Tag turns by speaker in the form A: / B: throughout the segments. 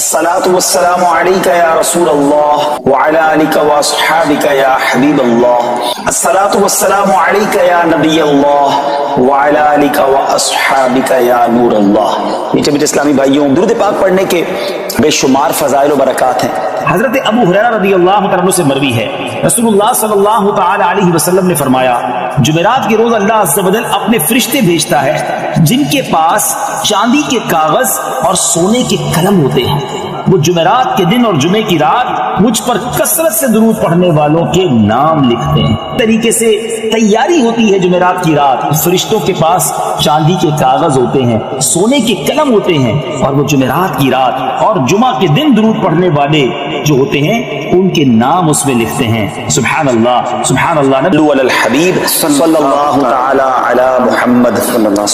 A: الصلاة والسلام عليك يا رسول الله وعلى آلك وأصحابك يا حبيب الله. الصلاة والسلام عليك يا نبي الله وعلى آلك وأصحابك يا نور الله. میٹھے میٹھے اسلامی بھائیوں، درود پاک پڑھنے کے بے شمار فضائل و برکات ہیں. حضرت ابو ہریرہ رضی اللہ تعالیٰ عنہ سے مروی ہے، رسول اللہ صلی اللہ تعالی علیہ وسلم نے فرمایا، جمعرات کے روز اللہ عز و جل اپنے فرشتے بھیجتا ہے جن کے پاس چاندی کے کاغذ اور سونے کے قلم ہوتے ہیں. وہ جمعرات کے دن اور جمعے کی رات مجھ پر کثرت سے درود پڑھنے والوں کے نام لکھتے ہیں. طریقے سے تیاری ہوتی ہے جمعرات کی رات. فرشتوں کے پاس چاندی کے کاغذ ہوتے ہیں، سونے کے قلم ہوتے ہیں، اور وہ جمعرات کی رات اور جمعہ کے دن درود پڑھنے والے جو ہوتے ہیں ان کے نام اس میں لکھتے ہیں. سبحان اللہ سبحان اللہ. نبی علی الحبیب صلی اللہ تعالی علی محمد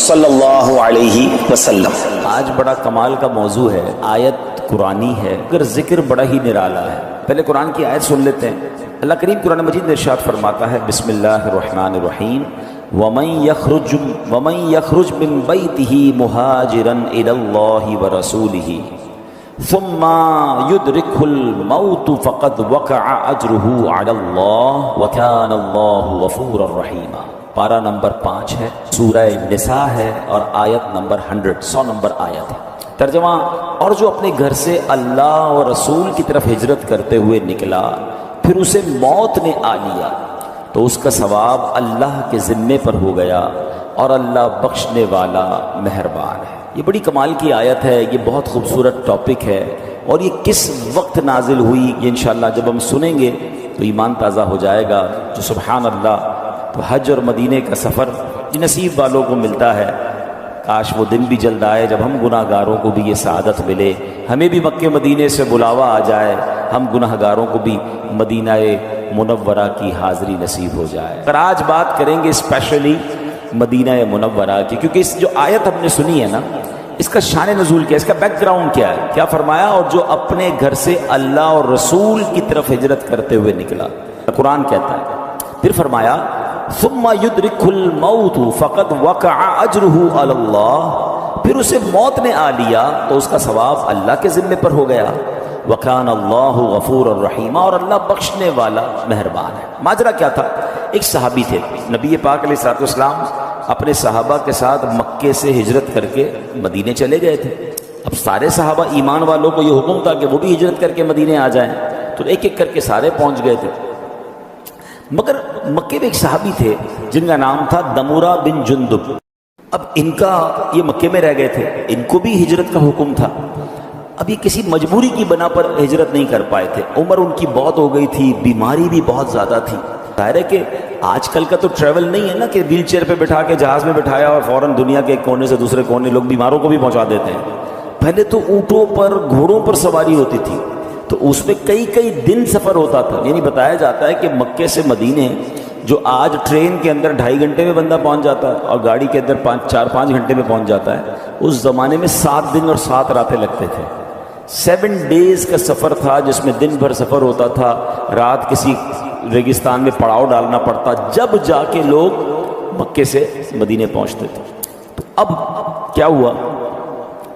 A: صلی اللہ علیہ وسلم.
B: آج بڑا کمال کا موضوع ہے، آیت قرآنی ہے مگر ذکر بڑا ہی نرالا ہے. پہلے قرآن کی آیت سن لیتے ہیں. اللہ کریم قرآن مجید میں ارشاد فرماتا ہے، بسم اللہ الرحمن الرحیم، وَمَن يَخْرُجْ مِن بَيْتِهِ مُهَاجِرًا إِلَى اللَّهِ وَرَسُولِهِ ثُمَّ يُدْرِكْهُ الْمَوْتُ فَقَدْ وَقَعَ أَجْرُهُ عَلَى اللَّهِ وَكَانَ اللَّهُ غَفُورًا رَحِيمًا. پارہ نمبر 5 ہے، سورہ نساء ہے اور آیت نمبر 100 نمبر آیت ہے. ترجمہ، اور جو اپنے گھر سے اللہ اور رسول کی طرف ہجرت کرتے ہوئے نکلا پھر اسے موت نے آ لیا تو اس کا ثواب اللہ کے ذمے پر ہو گیا اور اللہ بخشنے والا مہربان ہے. یہ بڑی کمال کی آیت ہے، یہ بہت خوبصورت ٹاپک ہے، اور یہ کس وقت نازل ہوئی یہ انشاءاللہ جب ہم سنیں گے تو ایمان تازہ ہو جائے گا. جو سبحان اللہ، تو حج اور مدینے کا سفر نصیب والوں کو ملتا ہے. کاش وہ دن بھی جلد آئے جب ہم گناہ گاروں کو بھی یہ سعادت ملے، ہمیں بھی مکے مدینے سے بلاوا آ جائے، ہم گناہ گاروں کو بھی مدینہ منورہ کی حاضری نصیب ہو جائے. پر آج بات کریں گے اسپیشلی مدینہ منورہ کی، کیونکہ اس جو آیت ہم نے سنی ہے نا، اس کا شان نزول کیا ہے، اس کا بیک گراؤنڈ کیا ہے. کیا فرمایا؟ اور جو اپنے گھر سے اللہ اور رسول کی طرف ہجرت کرتے ہوئے نکلا. قرآن کہتا ہے. پھر فرمایا ثم يدركه الموت فقد وقع اجره على الله، پھر اسے موت نے آ لیا تو اس کا ثواب اللہ کے ذمے پر ہو گیا. وكان الله غفورا رحيما، اور اللہ بخشنے والا مہربان ہے. ماجرا کیا تھا؟ ایک صحابی تھے، نبی پاک علیہ الصلوۃ والسلام اپنے صحابہ کے ساتھ مکے سے ہجرت کر کے مدینے چلے گئے تھے. اب سارے صحابہ ایمان والوں کو یہ حکم تھا کہ وہ بھی ہجرت کر کے مدینے آ جائیں، تو ایک ایک کر کے سارے پہنچ گئے تھے. مگر مکے میں ایک صحابی تھے جن کا نام تھا دمورہ بن جندب. اب ان کا یہ مکے میں رہ گئے تھے، ان کو بھی ہجرت کا حکم تھا. اب یہ کسی مجبوری کی بنا پر ہجرت نہیں کر پائے تھے. عمر ان کی بہت ہو گئی تھی، بیماری بھی بہت زیادہ تھی. ظاہر ہے کہ آج کل کا تو ٹریول نہیں ہے نا کہ ویل چیئر پہ بٹھا کے جہاز میں بٹھایا اور فوراً دنیا کے ایک کونے سے دوسرے کونے لوگ بیماروں کو بھی پہنچا دیتے ہیں. پہلے تو اونٹوں پر گھوڑوں پر سواری ہوتی تھی، تو اس میں کئی دن سفر ہوتا تھا. یعنی بتایا جاتا ہے کہ مکے سے مدینے جو آج ٹرین کے اندر 2.5 گھنٹے میں بندہ پہنچ جاتا ہے اور گاڑی کے اندر 4-5 گھنٹے میں پہنچ جاتا ہے، اس زمانے میں 7 دن اور 7 راتیں لگتے تھے. 7 ڈیز کا سفر تھا جس میں دن بھر سفر ہوتا تھا، رات کسی ریگستان میں پڑاؤ ڈالنا پڑتا، جب جا کے لوگ مکے سے مدینے پہنچتے تھے. تو اب کیا ہوا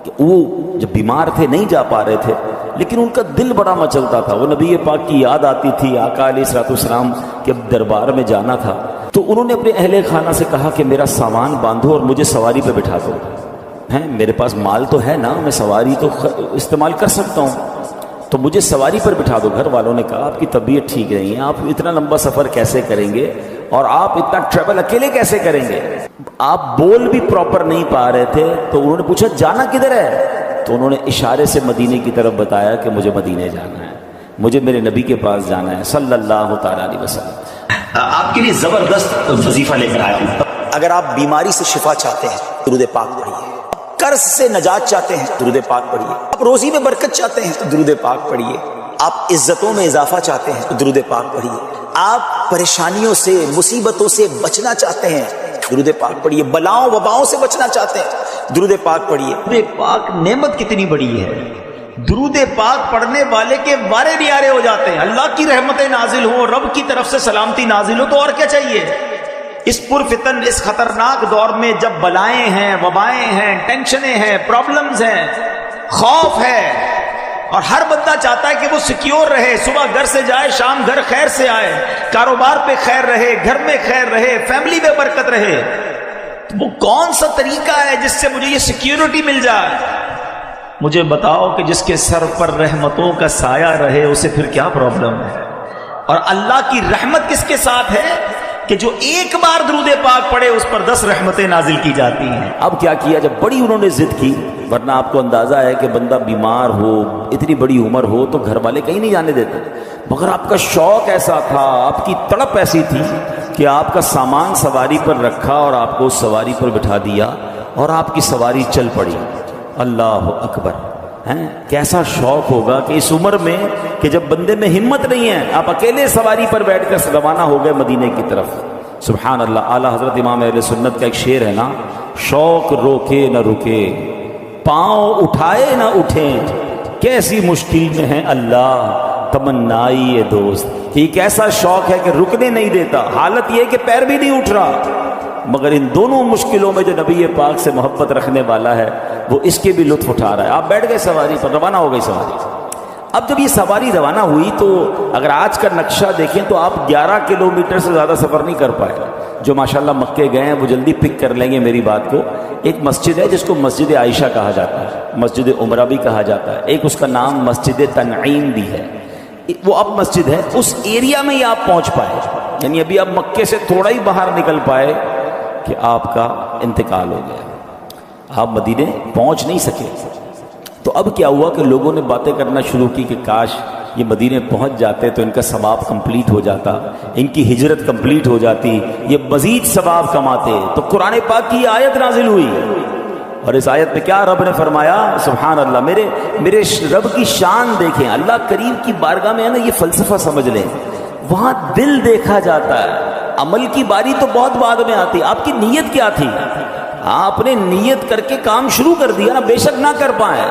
B: کہ وہ جب بیمار تھے نہیں جا پا رہے تھے، لیکن ان کا دل بڑا مچلتا تھا. وہ نبی پاک کی یاد آتی تھی، آقا علیہ الصلوۃ والسلام کے دربار میں جانا تھا. تو انہوں نے اپنے اہل خانہ سے کہا کہ میرا سامان باندھو اور مجھے سواری پہ بٹھا دو. میرے پاس مال تو ہے نا، میں سواری تو استعمال کر سکتا ہوں، تو مجھے سواری پر بٹھا دو. گھر والوں نے کہا آپ کی طبیعت ٹھیک نہیں ہے، آپ اتنا لمبا سفر کیسے کریں گے، اور آپ اتنا ٹریول اکیلے کیسے کریں گے؟ آپ بول بھی پراپر نہیں پا رہے تھے. تو انہوں نے پوچھا جانا کدھر ہے؟ تو انہوں نے اشارے سے مدینے کی طرف بتایا کہ مجھے مدینے جانا ہے، مجھے میرے نبی کے پاس جانا ہے صلی اللہ تعالیٰ علیہ وسلم. آپ کے لیے زبردست وظیفہ لے کر آیا ہوں. اگر آپ بیماری سے شفا چاہتے ہیں درود پاک پڑھیے، قرض سے نجات چاہتے ہیں درود پاک پڑھیے، آپ روزی میں برکت چاہتے ہیں تو درود پاک پڑھیے، آپ عزتوں میں اضافہ چاہتے ہیں تو درود پاک پڑھیے، آپ پریشانیوں سے مصیبتوں سے بچنا چاہتے ہیں درود پاک پڑھیے، بلاؤں وباؤں سے بچنا چاہتے ہیں درود پاک پڑھیے. درود پاک نعمت کتنی بڑی ہے، درود پاک پڑھنے والے کے بارے نیارے ہو جاتے ہیں. اللہ کی رحمتیں نازل ہو، رب کی طرف سے سلامتی نازل ہو، تو اور کیا چاہیے؟ اس پرفتن اس خطرناک دور میں جب بلائیں ہیں، وبائیں ہیں، ٹینشنیں ہیں، پرابلمز ہیں، خوف ہے، اور ہر بندہ چاہتا ہے کہ وہ سیکیور رہے، صبح گھر سے جائے شام گھر خیر سے آئے، کاروبار پہ خیر رہے، گھر میں خیر رہے، فیملی میں برکت رہے۔ تو وہ کون سا طریقہ ہے جس سے مجھے یہ سیکیورٹی مل جائے؟ مجھے بتاؤ کہ جس کے سر پر رحمتوں کا سایہ رہے اسے پھر کیا پرابلم ہے؟ اور اللہ کی رحمت کس کے ساتھ ہے کہ جو ایک بار درود پاک پڑھے اس پر 10 رحمتیں نازل کی جاتی ہیں۔ اب کیا کیا، جب بڑی انہوں نے ضد کی، ورنہ آپ کو اندازہ ہے کہ بندہ بیمار ہو، اتنی بڑی عمر ہو تو گھر والے کہیں نہیں جانے دیتے، مگر آپ کا شوق ایسا تھا، آپ کی تڑپ ایسی تھی کہ آپ کا سامان سواری پر رکھا اور آپ کو اس سواری پر بٹھا دیا اور آپ کی سواری چل پڑی۔ اللہ اکبر! کیسا شوق ہوگا کہ اس عمر میں کہ جب بندے میں ہمت نہیں ہے، آپ اکیلے سواری پر بیٹھ کر روانہ ہو گئے مدینے کی طرف۔ سبحان اللہ! اعلیٰ حضرت امام اہل سنت کا ایک شعر ہے نا، شوق روکے نہ رکے، پاؤں اٹھائے نہ اٹھیں، کیسی مشکل میں ہے اللہ تمنائی دوست۔ یہ کیسا شوق ہے کہ رکنے نہیں دیتا، حالت یہ کہ پیر بھی نہیں اٹھ رہا، مگر ان دونوں مشکلوں میں جو نبی پاک سے محبت رکھنے والا ہے وہ اس کے بھی لطف اٹھا رہا ہے۔ آپ بیٹھ گئے سواری پر، روانہ ہو گئی سواری۔ اب جب یہ سواری روانہ ہوئی تو اگر آج کا نقشہ دیکھیں تو آپ 11 کلومیٹر سے زیادہ سفر نہیں کر پائے۔ جو ماشاءاللہ مکے گئے ہیں وہ جلدی پک کر لیں گے میری بات کو۔ ایک مسجد ہے جس کو مسجد عائشہ کہا جاتا ہے، مسجد عمرہ بھی کہا جاتا ہے، ایک اس کا نام مسجد تنعیم بھی ہے، وہ اب مسجد ہے، اس ایریا میں ہی آپ پہنچ پائے، یعنی ابھی آپ مکے سے تھوڑا ہی باہر نکل پائے کہ آپ کا انتقال ہو گیا، آپ مدینے پہنچ نہیں سکے۔ تو اب کیا ہوا کہ لوگوں نے باتیں کرنا شروع کی کہ کاش یہ مدینے پہنچ جاتے تو ان کا ثواب کمپلیٹ ہو جاتا، ان کی ہجرت کمپلیٹ ہو جاتی، یہ مزید ثواب کماتے۔ تو قرآن پاک کی آیت نازل ہوئی اور اس آیت میں کیا رب نے فرمایا؟ سبحان اللہ! میرے رب کی شان دیکھیں، اللہ کریم کی بارگاہ میں ہے نا، یہ فلسفہ سمجھ لیں، وہاں دل دیکھا جاتا ہے، عمل کی باری تو بہت بعد میں آتی۔ آپ کی نیت کیا تھی؟ آپ نے نیت کر کے کام شروع کر دیا نا، بے شک نہ کر پائے،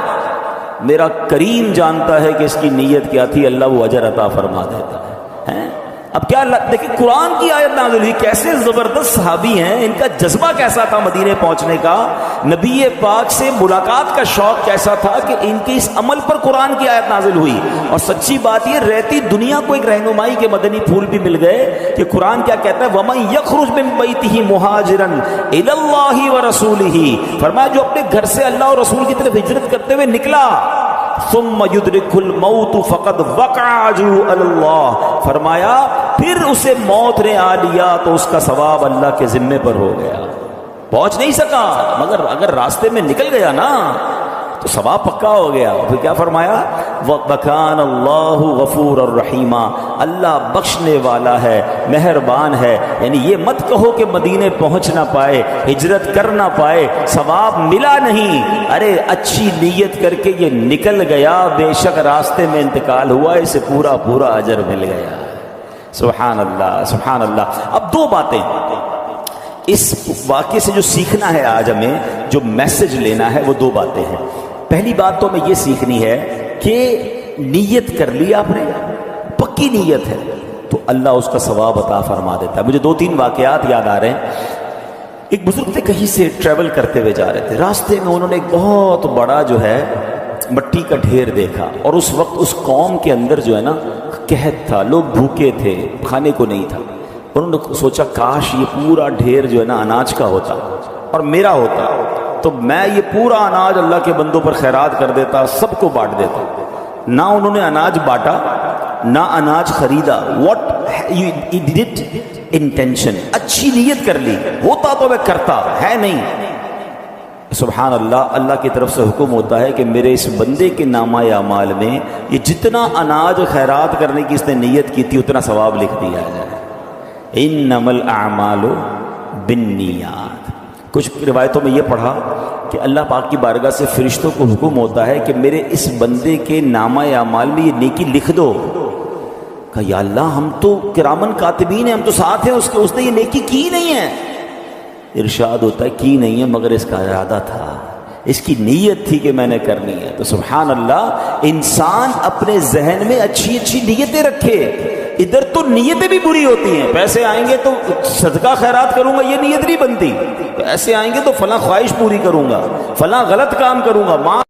B: میرا کریم جانتا ہے کہ اس کی نیت کیا تھی، اللہ وہ اجر عطا فرما دیتا ہے۔ اب کیا دیکھیں قرآن کی آیت نازل ہوئی، کیسے زبردست صحابی ہیں، ان کا جذبہ کیسا تھا مدینے پہنچنے کا، نبی پاک سے ملاقات کا شوق کیسا تھا کہ ان کے اس عمل پر قرآن کی آیت نازل ہوئی۔ اور سچی بات یہ رہتی دنیا کو ایک رہنمائی کے مدنی پھول بھی مل گئے کہ قرآن کیا کہتا ہے، وَمَن يَخْرُجْ مِن بَيْتِهِ مُهَاجِرًا إِلَى اللَّهِ وَرَسُولِهِ، فرمایا جو اپنے گھر سے اللہ اور رسول کی طرف ہجرت کرتے ہوئے نکلا، ثم يدرك الموت فقد وقع اجره على الله، فرمایا پھر اسے موت نے آ لیا تو اس کا ثواب اللہ کے ذمے پر ہو گیا، پہنچ نہیں سکا مگر اگر راستے میں نکل گیا نا تو ثواب پکا ہو گیا۔ پھر کیا فرمایا؟ وَكَانَ اللَّهُ غَفُورًا رَحِيمًا، اللہ بخشنے والا ہے، مہربان ہے۔ یعنی یہ مت کہو کہ مدینے پہنچ نہ پائے، ہجرت کر نہ پائے، ثواب ملا نہیں، ارے اچھی نیت کر کے یہ نکل گیا، بے شک راستے میں انتقال ہوا، اسے پورا پورا اجر مل گیا۔ سبحان اللہ سبحان اللہ۔ اب دو باتیں اس واقعے سے جو سیکھنا ہے، آج ہمیں جو میسج لینا ہے وہ دو باتیں ہیں۔ پہلی بات تو ہمیں یہ سیکھنی ہے کہ نیت کر لی آپ نے، پکی نیت ہے تو اللہ اس کا ثواب عطا فرما دیتا ہے۔ مجھے 2-3 واقعات یاد آ رہے ہیں۔ ایک بزرگ تھے، کہیں سے ٹریول کرتے ہوئے جا رہے تھے، راستے میں انہوں نے ایک بہت بڑا جو ہے مٹی کا ڈھیر دیکھا، اور اس وقت اس قوم کے اندر جو ہے نا قحط تھا، لوگ بھوکے تھے، کھانے کو نہیں تھا۔ انہوں نے سوچا کاش یہ پورا ڈھیر جو ہے نا اناج کا ہوتا اور میرا ہوتا تو میں یہ پورا اناج اللہ کے بندوں پر خیرات کر دیتا، سب کو بانٹ دیتا۔ نہ انہوں نے اناج بانٹا نہ اناج خریدا، what he did it intention, اچھی نیت کر لی، ہوتا تو میں کرتا، ہے نہیں۔ سبحان اللہ، اللہ کی طرف سے حکم ہوتا ہے کہ میرے اس بندے کے نامہ اعمال میں یہ جتنا اناج خیرات کرنے کی اس نے نیت کی تھی اتنا ثواب لکھ دیا جائے۔ انما الاعمال بالنیات۔ کچھ روایتوں میں یہ پڑھا کہ اللہ پاک کی بارگاہ سے فرشتوں کو حکم ہوتا ہے کہ میرے اس بندے کے نامہ اعمال میں یہ نیکی لکھ دو۔ کہا یا اللہ ہم تو کرامن کاتبین ہیں، ہم تو ساتھ ہیں اس نے یہ نیکی کی نہیں ہے۔ ارشاد ہوتا ہے کی نہیں ہے مگر اس کا ارادہ تھا، اس کی نیت تھی کہ میں نے کرنی ہے۔ تو سبحان اللہ، انسان اپنے ذہن میں اچھی اچھی نیتیں رکھے۔ ادھر تو نیتیں بھی بری ہوتی ہیں، پیسے آئیں گے تو صدقہ خیرات کروں گا، یہ نیت نہیں بنتی۔ پیسے آئیں گے تو فلاں خواہش پوری کروں گا، فلاں غلط کام کروں گا، ماں